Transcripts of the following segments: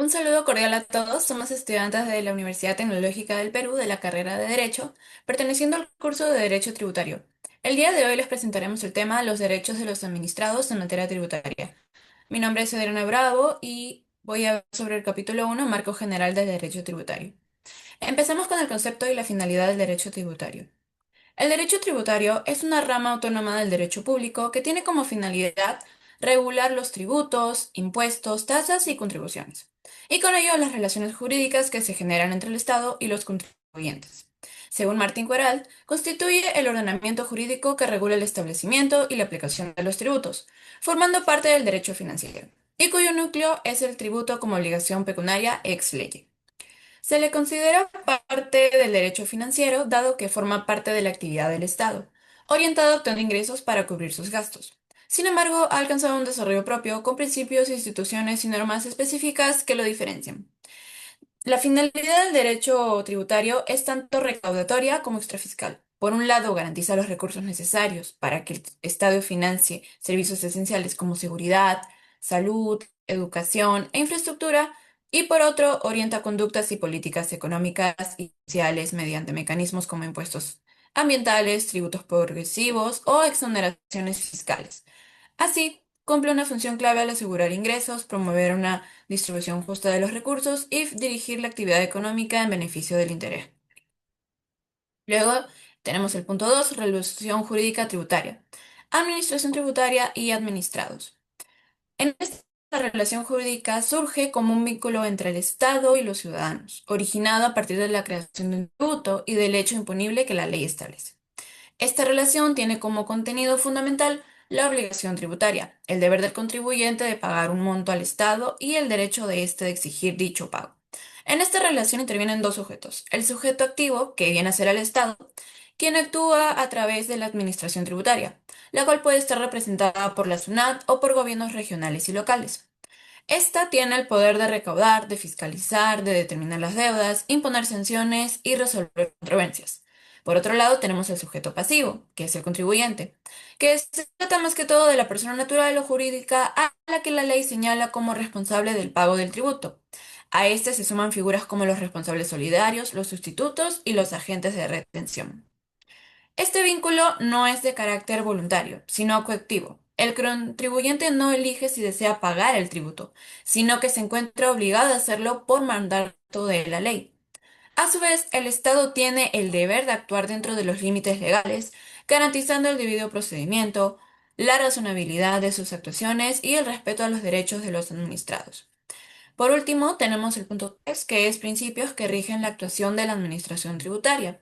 Un saludo cordial a todos. Somos estudiantes de la Universidad Tecnológica del Perú de la carrera de Derecho, perteneciendo al curso de Derecho Tributario. El día de hoy les presentaremos el tema Los derechos de los administrados en materia tributaria. Mi nombre es Adriana Bravo y voy a hablar sobre el capítulo 1, Marco General del Derecho Tributario. Empecemos con el concepto y la finalidad del derecho tributario. El derecho tributario es una rama autónoma del derecho público que tiene como finalidad regular los tributos, impuestos, tasas y contribuciones, y con ello las relaciones jurídicas que se generan entre el Estado y los contribuyentes. Según Martín Cueral, constituye el ordenamiento jurídico que regula el establecimiento y la aplicación de los tributos, formando parte del derecho financiero, y cuyo núcleo es el tributo como obligación pecuniaria ex lege. Se le considera parte del derecho financiero, dado que forma parte de la actividad del Estado, orientado a obtener ingresos para cubrir sus gastos. Sin embargo, ha alcanzado un desarrollo propio, con principios, instituciones y normas específicas que lo diferencian. La finalidad del derecho tributario es tanto recaudatoria como extrafiscal. Por un lado, garantiza los recursos necesarios para que el Estado financie servicios esenciales como seguridad, salud, educación e infraestructura, y por otro, orienta conductas y políticas económicas y sociales mediante mecanismos como impuestos ambientales, tributos progresivos o exoneraciones fiscales. Así, cumple una función clave al asegurar ingresos, promover una distribución justa de los recursos y dirigir la actividad económica en beneficio del interés. Luego tenemos el punto 2, resolución jurídica tributaria, administración tributaria y administrados. En esta relación jurídica surge como un vínculo entre el Estado y los ciudadanos, originado a partir de la creación de un tributo y del hecho imponible que la ley establece. Esta relación tiene como contenido fundamental la obligación tributaria, el deber del contribuyente de pagar un monto al Estado y el derecho de éste de exigir dicho pago. En esta relación intervienen dos sujetos: el sujeto activo, que viene a ser el Estado, quien actúa a través de la administración tributaria, la cual puede estar representada por la SUNAT o por gobiernos regionales y locales. Esta tiene el poder de recaudar, de fiscalizar, de determinar las deudas, imponer sanciones y resolver controversias. Por otro lado, tenemos el sujeto pasivo, que es el contribuyente, que se trata más que todo de la persona natural o jurídica a la que la ley señala como responsable del pago del tributo. A este se suman figuras como los responsables solidarios, los sustitutos y los agentes de retención. Este vínculo no es de carácter voluntario, sino coactivo. El contribuyente no elige si desea pagar el tributo, sino que se encuentra obligado a hacerlo por mandato de la ley. A su vez, el Estado tiene el deber de actuar dentro de los límites legales, garantizando el debido procedimiento, la razonabilidad de sus actuaciones y el respeto a los derechos de los administrados. Por último, tenemos el punto 3, que es principios que rigen la actuación de la administración tributaria.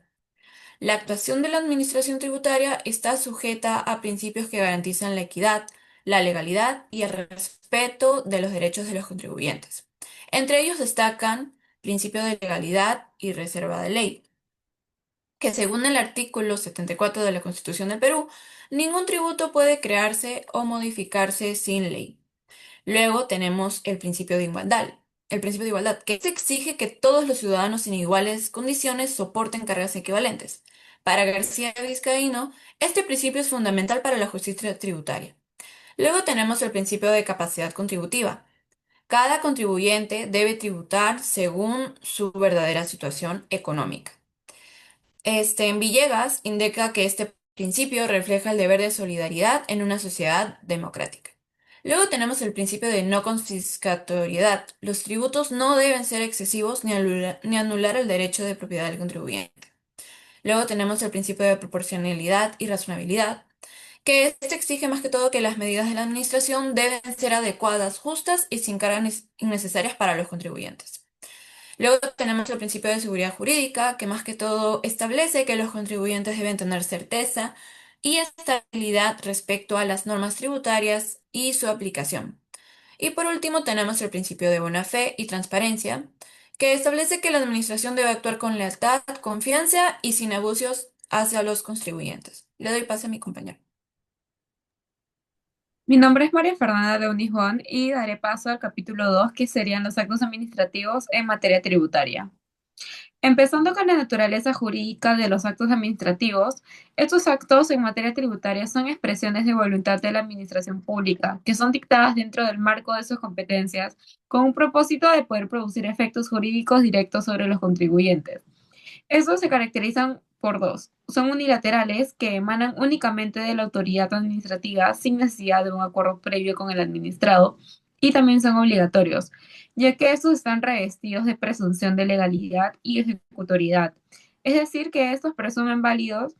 La actuación de la administración tributaria está sujeta a principios que garantizan la equidad, la legalidad y el respeto de los derechos de los contribuyentes. Entre ellos destacan principio de legalidad y reserva de ley, que según el artículo 74 de la Constitución del Perú, ningún tributo puede crearse o modificarse sin ley. Luego tenemos el principio de igualdad, que se exige que todos los ciudadanos en iguales condiciones soporten cargas equivalentes. Para García Vizcaíno, este principio es fundamental para la justicia tributaria. Luego tenemos el principio de capacidad contributiva. Cada contribuyente debe tributar según su verdadera situación económica. En Villegas indica que este principio refleja el deber de solidaridad en una sociedad democrática. Luego tenemos el principio de no confiscatoriedad. Los tributos no deben ser excesivos ni anular el derecho de propiedad del contribuyente. Luego tenemos el principio de proporcionalidad y razonabilidad, que este exige más que todo que las medidas de la administración deben ser adecuadas, justas y sin cargas innecesarias para los contribuyentes. Luego tenemos el principio de seguridad jurídica, que más que todo establece que los contribuyentes deben tener certeza y estabilidad respecto a las normas tributarias y su aplicación. Y por último tenemos el principio de buena fe y transparencia, que establece que la administración debe actuar con lealtad, confianza y sin abusos hacia los contribuyentes. Le doy paso a mi compañero. Mi nombre es María Fernanda de Unijón y daré paso al capítulo 2, que serían los actos administrativos en materia tributaria. Empezando con la naturaleza jurídica de los actos administrativos, estos actos en materia tributaria son expresiones de voluntad de la administración pública, que son dictadas dentro del marco de sus competencias, con un propósito de poder producir efectos jurídicos directos sobre los contribuyentes. Estos se caracterizan por dos. Son unilaterales, que emanan únicamente de la autoridad administrativa sin necesidad de un acuerdo previo con el administrado, y también son obligatorios, ya que estos están revestidos de presunción de legalidad y ejecutoriedad. Es decir, que estos presumen válidos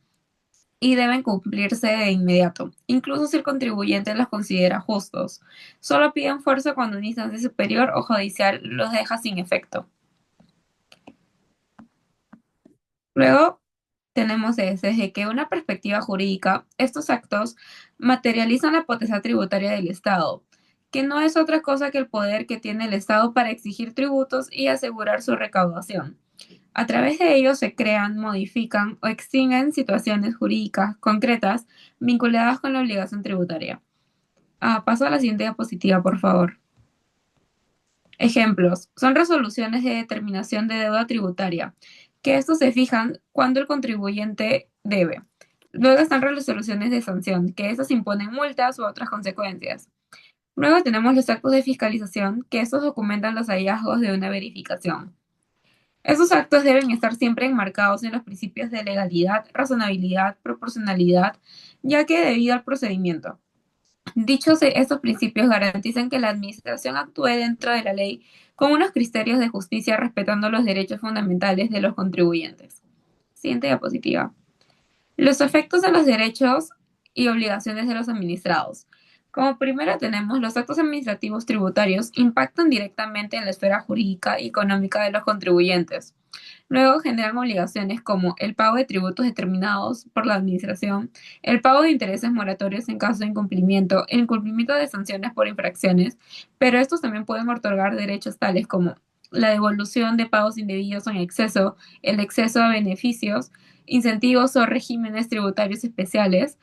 y deben cumplirse de inmediato, incluso si el contribuyente los considera justos. Solo piden fuerza cuando una instancia superior o judicial los deja sin efecto. Luego tenemos desde que una perspectiva jurídica, estos actos materializan la potestad tributaria del Estado, que no es otra cosa que el poder que tiene el Estado para exigir tributos y asegurar su recaudación. A través de ellos se crean, modifican o extinguen situaciones jurídicas concretas vinculadas con la obligación tributaria. Paso a la siguiente diapositiva, por favor. Ejemplos. Son resoluciones de determinación de deuda tributaria, que estos se fijan cuando el contribuyente debe. Luego están las resoluciones de sanción, que estas imponen multas u otras consecuencias. Luego tenemos los actos de fiscalización, que estos documentan los hallazgos de una verificación. Esos actos deben estar siempre enmarcados en los principios de legalidad, razonabilidad, proporcionalidad, ya que debido al procedimiento. Estos principios garantizan que la administración actúe dentro de la ley con unos criterios de justicia respetando los derechos fundamentales de los contribuyentes. Siguiente diapositiva. Los efectos de los derechos y obligaciones de los administrados. Como primero tenemos los actos administrativos tributarios impactan directamente en la esfera jurídica y económica de los contribuyentes. Luego generan obligaciones como el pago de tributos determinados por la administración, el pago de intereses moratorios en caso de incumplimiento, el incumplimiento de sanciones por infracciones, pero estos también pueden otorgar derechos tales como la devolución de pagos indebidos o en exceso, el exceso a beneficios, incentivos o regímenes tributarios especiales.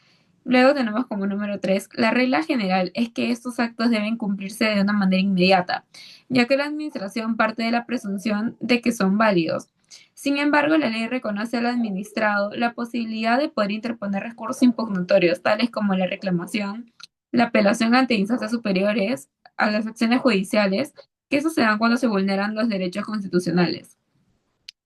Luego tenemos como número 3, la regla general es que estos actos deben cumplirse de una manera inmediata, ya que la administración parte de la presunción de que son válidos. Sin embargo, la ley reconoce al administrado la posibilidad de poder interponer recursos impugnatorios, tales como la reclamación, la apelación ante instancias superiores, a las acciones judiciales, que eso se dan cuando se vulneran los derechos constitucionales.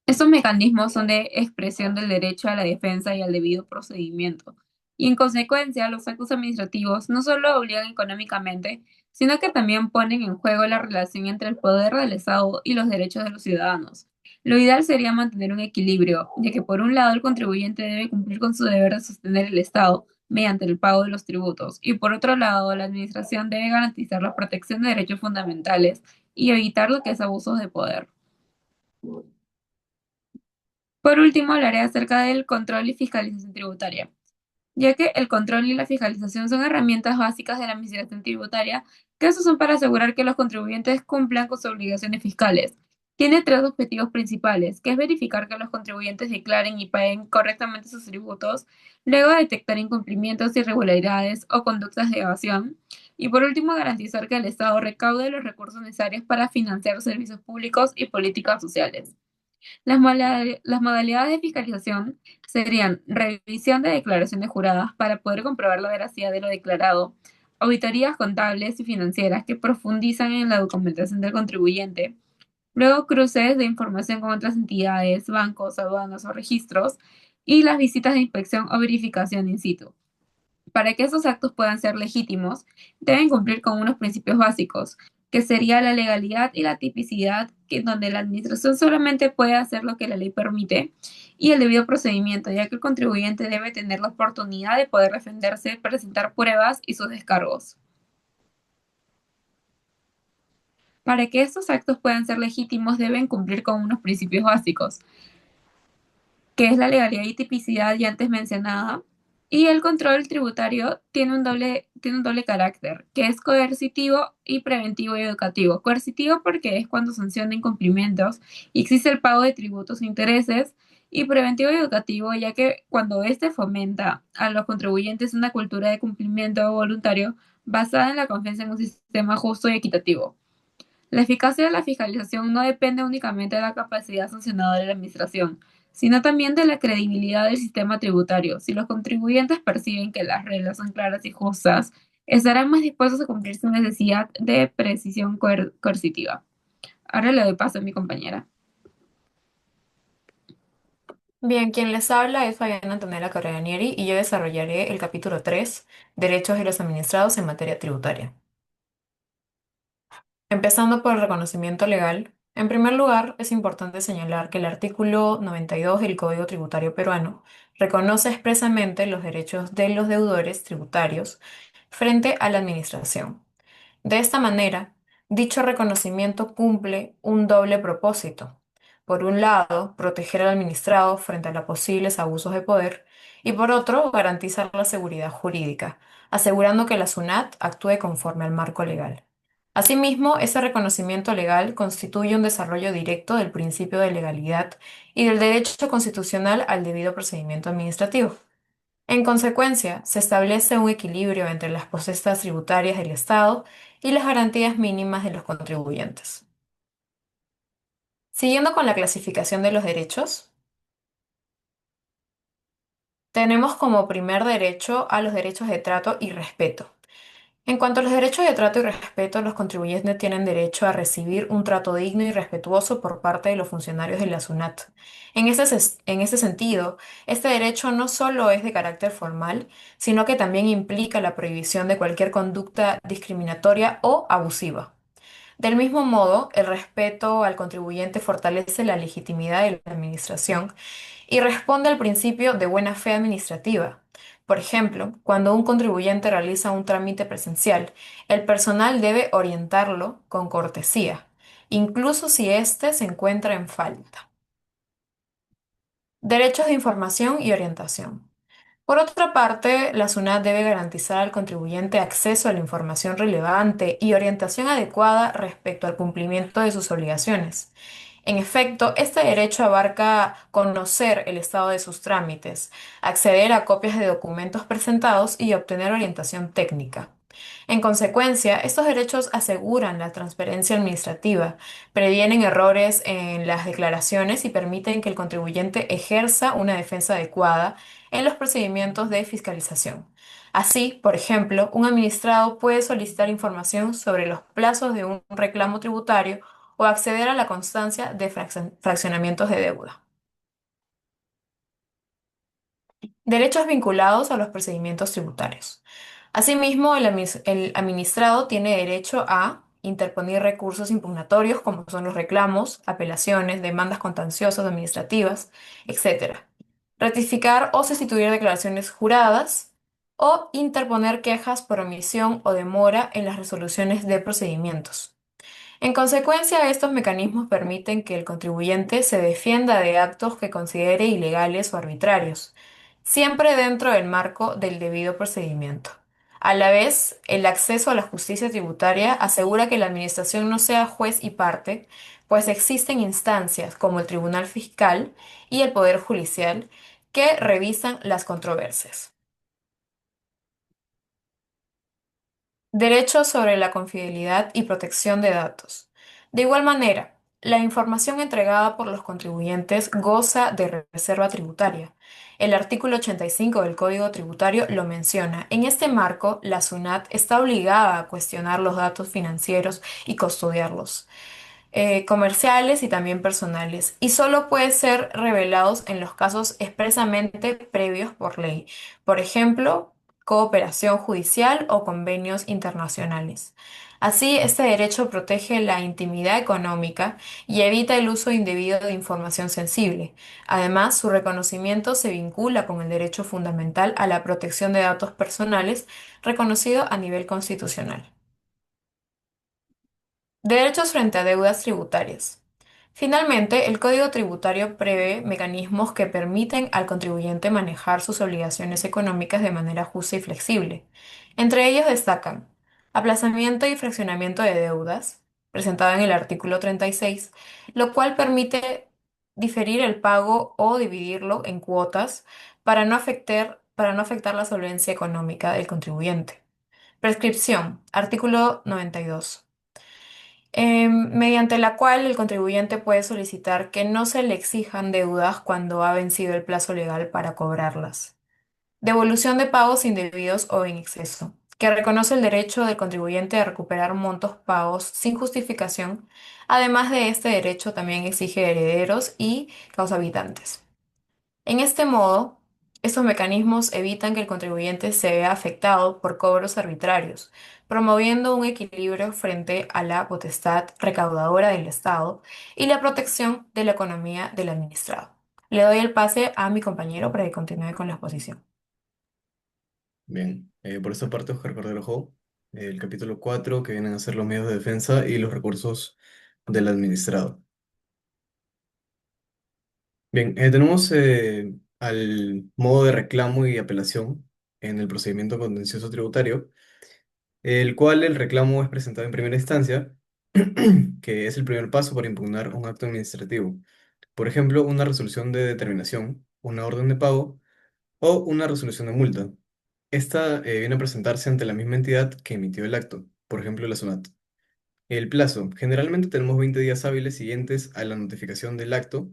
Estos mecanismos son de expresión del derecho a la defensa y al debido procedimiento. Y en consecuencia, los actos administrativos no solo obligan económicamente, sino que también ponen en juego la relación entre el poder del Estado y los derechos de los ciudadanos. Lo ideal sería mantener un equilibrio, ya que por un lado el contribuyente debe cumplir con su deber de sostener el Estado mediante el pago de los tributos, y por otro lado la administración debe garantizar la protección de derechos fundamentales y evitar lo que es abusos de poder. Por último, hablaré acerca del control y fiscalización tributaria, ya que el control y la fiscalización son herramientas básicas de la administración tributaria, que estos son para asegurar que los contribuyentes cumplan con sus obligaciones fiscales. Tiene tres objetivos principales, que es verificar que los contribuyentes declaren y paguen correctamente sus tributos, luego detectar incumplimientos, irregularidades o conductas de evasión, y por último garantizar que el Estado recaude los recursos necesarios para financiar servicios públicos y políticas sociales. Las modalidades de fiscalización serían revisión de declaraciones juradas para poder comprobar la veracidad de lo declarado, auditorías contables y financieras que profundizan en la documentación del contribuyente, luego cruces de información con otras entidades, bancos, aduanas o registros, y las visitas de inspección o verificación in situ. Para que esos actos puedan ser legítimos, deben cumplir con unos principios básicos, que sería la legalidad y la tipicidad, donde la administración solamente puede hacer lo que la ley permite, y el debido procedimiento, ya que el contribuyente debe tener la oportunidad de poder defenderse, presentar pruebas y sus descargos. Para que estos actos puedan ser legítimos, deben cumplir con unos principios básicos, que es la legalidad y tipicidad ya antes mencionada, y el control tributario tiene un doble carácter, que es coercitivo y preventivo y educativo. Coercitivo porque es cuando sanciona incumplimientos y existe el pago de tributos e intereses, y preventivo y educativo ya que cuando éste fomenta a los contribuyentes una cultura de cumplimiento voluntario basada en la confianza en un sistema justo y equitativo. La eficacia de la fiscalización no depende únicamente de la capacidad sancionadora de la administración, sino también de la credibilidad del sistema tributario. Si los contribuyentes perciben que las reglas son claras y justas, estarán más dispuestos a cumplir su necesidad de precisión coercitiva. Ahora le doy paso a mi compañera. Bien, quien les habla es Fabiana Antonella Carranieri y yo desarrollaré el capítulo 3, Derechos de los administrados en materia tributaria. Empezando por el reconocimiento legal, en primer lugar es importante señalar que el artículo 92 del Código Tributario peruano reconoce expresamente los derechos de los deudores tributarios frente a la administración. De esta manera, dicho reconocimiento cumple un doble propósito. Por un lado, proteger al administrado frente a los posibles abusos de poder y por otro, garantizar la seguridad jurídica, asegurando que la SUNAT actúe conforme al marco legal. Asimismo, ese reconocimiento legal constituye un desarrollo directo del principio de legalidad y del derecho constitucional al debido procedimiento administrativo. En consecuencia, se establece un equilibrio entre las potestas tributarias del Estado y las garantías mínimas de los contribuyentes. Siguiendo con la clasificación de los derechos, tenemos como primer derecho a los derechos de trato y respeto. En cuanto a los derechos de trato y respeto, los contribuyentes tienen derecho a recibir un trato digno y respetuoso por parte de los funcionarios de la SUNAT. En ese sentido, este derecho no solo es de carácter formal, sino que también implica la prohibición de cualquier conducta discriminatoria o abusiva. Del mismo modo, el respeto al contribuyente fortalece la legitimidad de la administración y responde al principio de buena fe administrativa. Por ejemplo, cuando un contribuyente realiza un trámite presencial, el personal debe orientarlo con cortesía, incluso si éste se encuentra en falta. Derechos de información y orientación. Por otra parte, la SUNAT debe garantizar al contribuyente acceso a la información relevante y orientación adecuada respecto al cumplimiento de sus obligaciones. En efecto, este derecho abarca conocer el estado de sus trámites, acceder a copias de documentos presentados y obtener orientación técnica. En consecuencia, estos derechos aseguran la transparencia administrativa, previenen errores en las declaraciones y permiten que el contribuyente ejerza una defensa adecuada en los procedimientos de fiscalización. Así, por ejemplo, un administrado puede solicitar información sobre los plazos de un reclamo tributario o acceder a la constancia de fraccionamientos de deuda. Derechos vinculados a los procedimientos tributarios. Asimismo, el administrado tiene derecho a interponer recursos impugnatorios como son los reclamos, apelaciones, demandas contenciosas administrativas, etc. Ratificar o sustituir declaraciones juradas o interponer quejas por omisión o demora en las resoluciones de procedimientos. En consecuencia, estos mecanismos permiten que el contribuyente se defienda de actos que considere ilegales o arbitrarios, siempre dentro del marco del debido procedimiento. A la vez, el acceso a la justicia tributaria asegura que la administración no sea juez y parte, pues existen instancias como el Tribunal Fiscal y el Poder Judicial que revisan las controversias. Derechos sobre la confidencialidad y protección de datos. De igual manera, la información entregada por los contribuyentes goza de reserva tributaria. El artículo 85 del Código Tributario lo menciona. En este marco, la SUNAT está obligada a cuestionar los datos financieros y custodiarlos comerciales y también personales, y solo puede ser revelados en los casos expresamente previos por ley, por ejemplo, cooperación judicial o convenios internacionales. Así, este derecho protege la intimidad económica y evita el uso indebido de información sensible. Además, su reconocimiento se vincula con el derecho fundamental a la protección de datos personales reconocido a nivel constitucional. Derechos frente a deudas tributarias. Finalmente, el Código Tributario prevé mecanismos que permiten al contribuyente manejar sus obligaciones económicas de manera justa y flexible. Entre ellos destacan aplazamiento y fraccionamiento de deudas, presentado en el artículo 36, lo cual permite diferir el pago o dividirlo en cuotas para no afectar la solvencia económica del contribuyente. Prescripción, artículo 92. mediante la cual el contribuyente puede solicitar que no se le exijan deudas cuando ha vencido el plazo legal para cobrarlas. Devolución de pagos indebidos o en exceso, que reconoce el derecho del contribuyente a recuperar montos pagos sin justificación. Además de este derecho, también exige herederos y causahabitantes. En este modo, estos mecanismos evitan que el contribuyente se vea afectado por cobros arbitrarios, promoviendo un equilibrio frente a la potestad recaudadora del Estado y la protección de la economía del administrado. Le doy el pase a mi compañero para que continúe con la exposición. Bien, por esta parte, Oscar Cordero Jó, el capítulo 4 que vienen a ser los medios de defensa y los recursos del administrado. Bien, tenemos al modo de reclamo y apelación en el procedimiento contencioso tributario, el cual el reclamo es presentado en primera instancia, que es el primer paso para impugnar un acto administrativo. Por ejemplo, una resolución de determinación, una orden de pago o una resolución de multa. Esta viene a presentarse ante la misma entidad que emitió el acto, por ejemplo, la SUNAT. El plazo. Generalmente tenemos 20 días hábiles siguientes a la notificación del acto.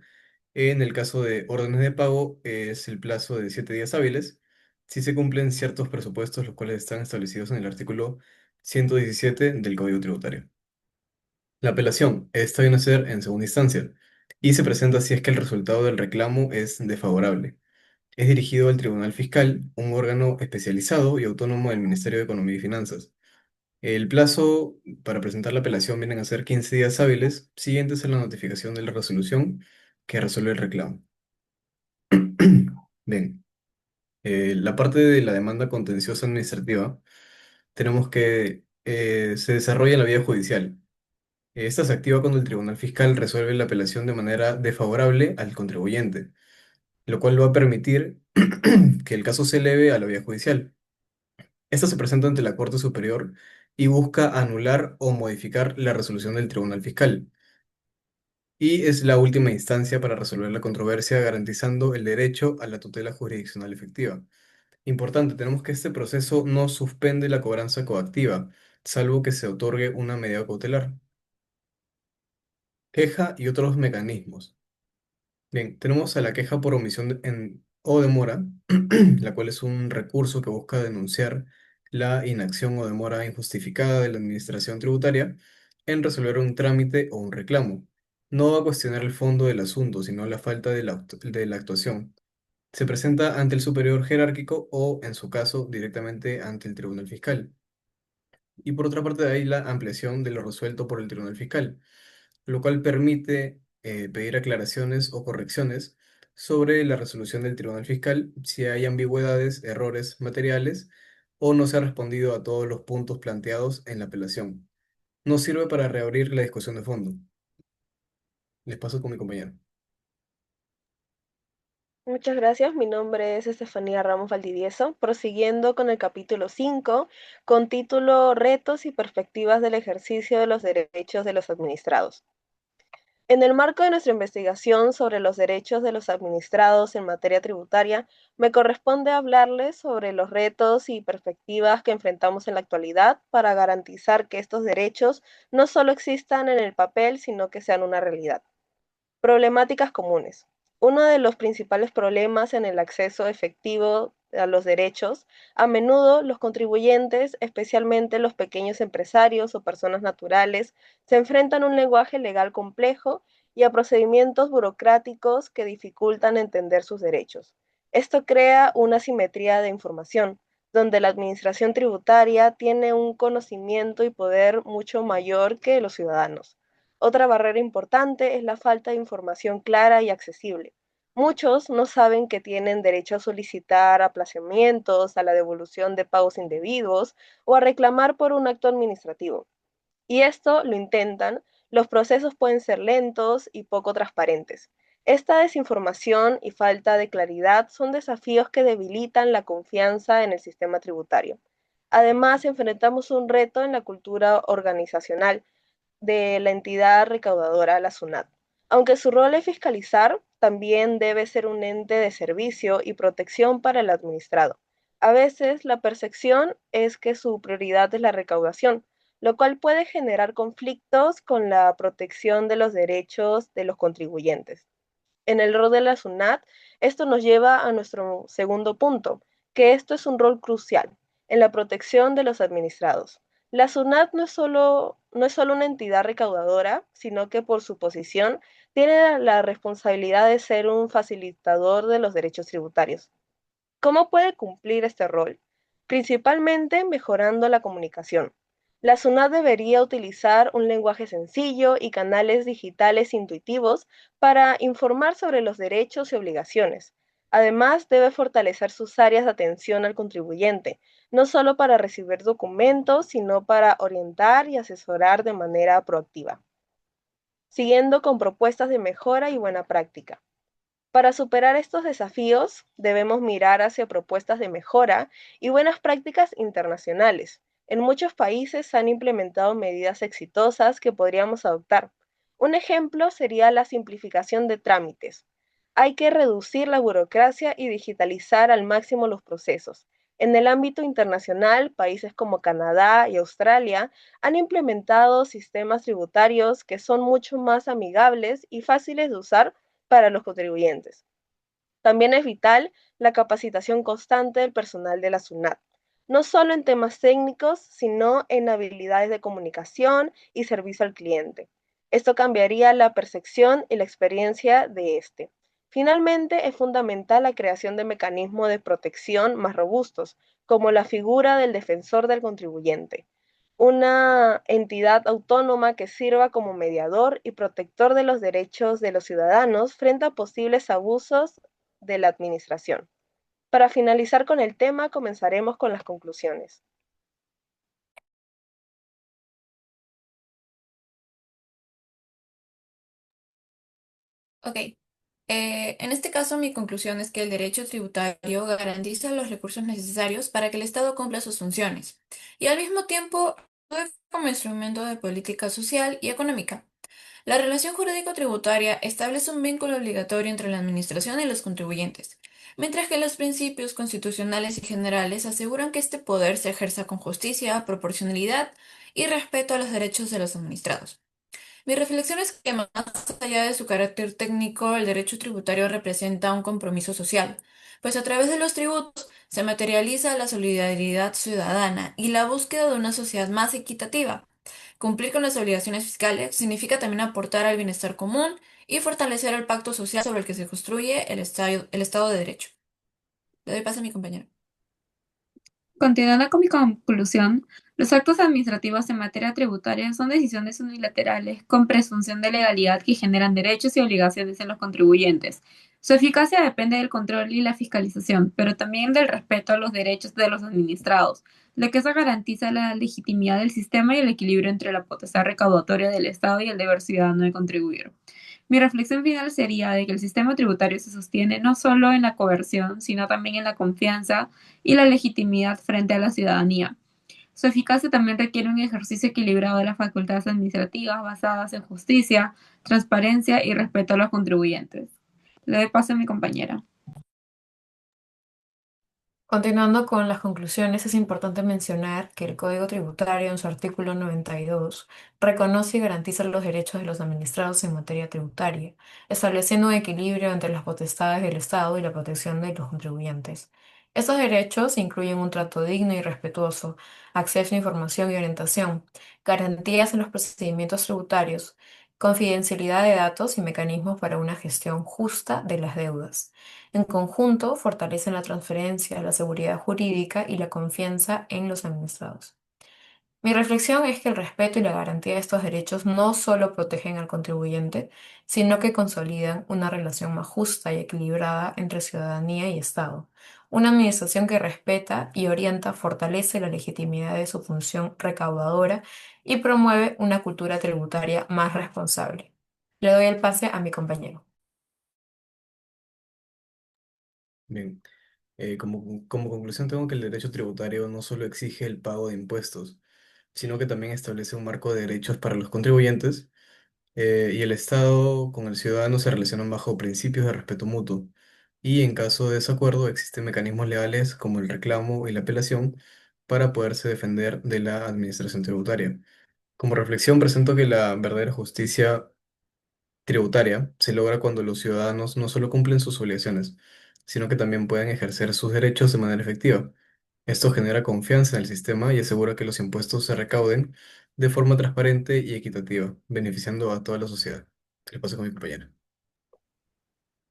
En el caso de órdenes de pago, es el plazo de 7 días hábiles si se cumplen ciertos presupuestos, los cuales están establecidos en el artículo 117 del Código Tributario. La apelación. Esta viene a ser en segunda instancia y se presenta si es que el resultado del reclamo es desfavorable. Es dirigido al Tribunal Fiscal, un órgano especializado y autónomo del Ministerio de Economía y Finanzas. El plazo para presentar la apelación vienen a ser 15 días hábiles siguientes a la notificación de la resolución que resuelve el reclamo. Bien, la parte de la demanda contenciosa administrativa tenemos que se desarrolla en la vía judicial. Esta se activa cuando el Tribunal Fiscal resuelve la apelación de manera desfavorable al contribuyente, lo cual va a permitir que el caso se eleve a la vía judicial. Esta se presenta ante la Corte Superior y busca anular o modificar la resolución del Tribunal Fiscal. Y es la última instancia para resolver la controversia, garantizando el derecho a la tutela jurisdiccional efectiva. Importante, tenemos que este proceso no suspende la cobranza coactiva, salvo que se otorgue una medida cautelar. Queja y otros mecanismos. Bien, tenemos a la queja por o demora, la cual es un recurso que busca denunciar la inacción o demora injustificada de la administración tributaria en resolver un trámite o un reclamo. No va a cuestionar el fondo del asunto, sino la falta de la actuación. Se presenta ante el superior jerárquico o, en su caso, directamente ante el tribunal fiscal. Y por otra parte, hay la ampliación de lo resuelto por el tribunal fiscal, lo cual permite pedir aclaraciones o correcciones sobre la resolución del tribunal fiscal si hay ambigüedades, errores materiales o no se ha respondido a todos los puntos planteados en la apelación. No sirve para reabrir la discusión de fondo. Les paso con mi compañero. Muchas gracias. Mi nombre es Estefanía Ramos Valdivieso, prosiguiendo con el capítulo 5, con título Retos y perspectivas del ejercicio de los derechos de los administrados. En el marco de nuestra investigación sobre los derechos de los administrados en materia tributaria, me corresponde hablarles sobre los retos y perspectivas que enfrentamos en la actualidad para garantizar que estos derechos no solo existan en el papel, sino que sean una realidad. Problemáticas comunes. Uno de los principales problemas en el acceso efectivo a los derechos, a menudo los contribuyentes, especialmente los pequeños empresarios o personas naturales, se enfrentan a un lenguaje legal complejo y a procedimientos burocráticos que dificultan entender sus derechos. Esto crea una asimetría de información, donde la administración tributaria tiene un conocimiento y poder mucho mayor que los ciudadanos. Otra barrera importante es la falta de información clara y accesible. Muchos no saben que tienen derecho a solicitar aplazamientos, a la devolución de pagos indebidos o a reclamar por un acto administrativo. Y esto lo intentan, los procesos pueden ser lentos y poco transparentes. Esta desinformación y falta de claridad son desafíos que debilitan la confianza en el sistema tributario. Además, enfrentamos un reto en la cultura organizacional de la entidad recaudadora, la SUNAT. Aunque su rol es fiscalizar, también debe ser un ente de servicio y protección para el administrado. A veces la percepción es que su prioridad es la recaudación, lo cual puede generar conflictos con la protección de los derechos de los contribuyentes. En el rol de la SUNAT, esto nos lleva a nuestro segundo punto, que esto es un rol crucial en la protección de los administrados. La SUNAT no es solo una entidad recaudadora, sino que por su posición tiene la responsabilidad de ser un facilitador de los derechos tributarios. ¿Cómo puede cumplir este rol? Principalmente mejorando la comunicación. La SUNAT debería utilizar un lenguaje sencillo y canales digitales intuitivos para informar sobre los derechos y obligaciones. Además, debe fortalecer sus áreas de atención al contribuyente, no solo para recibir documentos, sino para orientar y asesorar de manera proactiva, siguiendo con propuestas de mejora y buena práctica. Para superar estos desafíos, debemos mirar hacia propuestas de mejora y buenas prácticas internacionales. En muchos países se han implementado medidas exitosas que podríamos adoptar. Un ejemplo sería la simplificación de trámites. Hay que reducir la burocracia y digitalizar al máximo los procesos. En el ámbito internacional, países como Canadá y Australia han implementado sistemas tributarios que son mucho más amigables y fáciles de usar para los contribuyentes. También es vital la capacitación constante del personal de la SUNAT, no solo en temas técnicos, sino en habilidades de comunicación y servicio al cliente. Esto cambiaría la percepción y la experiencia de este. Finalmente, es fundamental la creación de mecanismos de protección más robustos, como la figura del defensor del contribuyente, una entidad autónoma que sirva como mediador y protector de los derechos de los ciudadanos frente a posibles abusos de la administración. Para finalizar con el tema, comenzaremos con las conclusiones. Ok. En este caso, mi conclusión es que el derecho tributario garantiza los recursos necesarios para que el Estado cumpla sus funciones y al mismo tiempo actúe como instrumento de política social y económica. La relación jurídico-tributaria establece un vínculo obligatorio entre la administración y los contribuyentes, mientras que los principios constitucionales y generales aseguran que este poder se ejerza con justicia, proporcionalidad y respeto a los derechos de los administrados. Mi reflexión es que más allá de su carácter técnico, el derecho tributario representa un compromiso social, pues a través de los tributos se materializa la solidaridad ciudadana y la búsqueda de una sociedad más equitativa. Cumplir con las obligaciones fiscales significa también aportar al bienestar común y fortalecer el pacto social sobre el que se construye el Estado de Derecho. Le doy paso a mi compañero. Continuando con mi conclusión, los actos administrativos en materia tributaria son decisiones unilaterales con presunción de legalidad que generan derechos y obligaciones en los contribuyentes. Su eficacia depende del control y la fiscalización, pero también del respeto a los derechos de los administrados, lo que eso garantiza la legitimidad del sistema y el equilibrio entre la potestad recaudatoria del Estado y el deber ciudadano de contribuir. Mi reflexión final sería de que el sistema tributario se sostiene no solo en la coerción, sino también en la confianza y la legitimidad frente a la ciudadanía. Su eficacia también requiere un ejercicio equilibrado de las facultades administrativas basadas en justicia, transparencia y respeto a los contribuyentes. Le doy paso a mi compañera. Continuando con las conclusiones, es importante mencionar que el Código Tributario, en su artículo 92, reconoce y garantiza los derechos de los administrados en materia tributaria, estableciendo un equilibrio entre las potestades del Estado y la protección de los contribuyentes. Estos derechos incluyen un trato digno y respetuoso, acceso a información y orientación, garantías en los procedimientos tributarios, confidencialidad de datos y mecanismos para una gestión justa de las deudas. En conjunto, fortalecen la transferencia, la seguridad jurídica y la confianza en los administrados. Mi reflexión es que el respeto y la garantía de estos derechos no solo protegen al contribuyente, sino que consolidan una relación más justa y equilibrada entre ciudadanía y Estado. Una administración que respeta y orienta fortalece la legitimidad de su función recaudadora y promueve una cultura tributaria más responsable. Le doy el pase a mi compañero. Bien, como conclusión tengo que el derecho tributario no solo exige el pago de impuestos, sino que también establece un marco de derechos para los contribuyentes, y el Estado con el ciudadano se relacionan bajo principios de respeto mutuo. Y en caso de desacuerdo existen mecanismos legales como el reclamo y la apelación para poderse defender de la administración tributaria. Como reflexión, presento que la verdadera justicia tributaria se logra cuando los ciudadanos no solo cumplen sus obligaciones, sino que también pueden ejercer sus derechos de manera efectiva. Esto genera confianza en el sistema y asegura que los impuestos se recauden de forma transparente y equitativa, beneficiando a toda la sociedad. ¿Qué le pasa con mi compañera?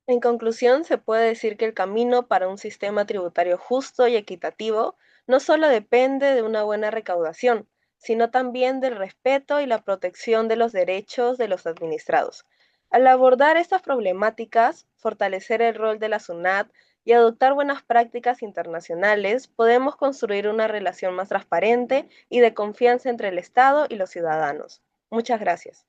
En conclusión, se puede decir que el camino para un sistema tributario justo y equitativo no solo depende de una buena recaudación, sino también del respeto y la protección de los derechos de los administrados. Al abordar estas problemáticas, fortalecer el rol de la SUNAT y adoptar buenas prácticas internacionales, podemos construir una relación más transparente y de confianza entre el Estado y los ciudadanos. Muchas gracias.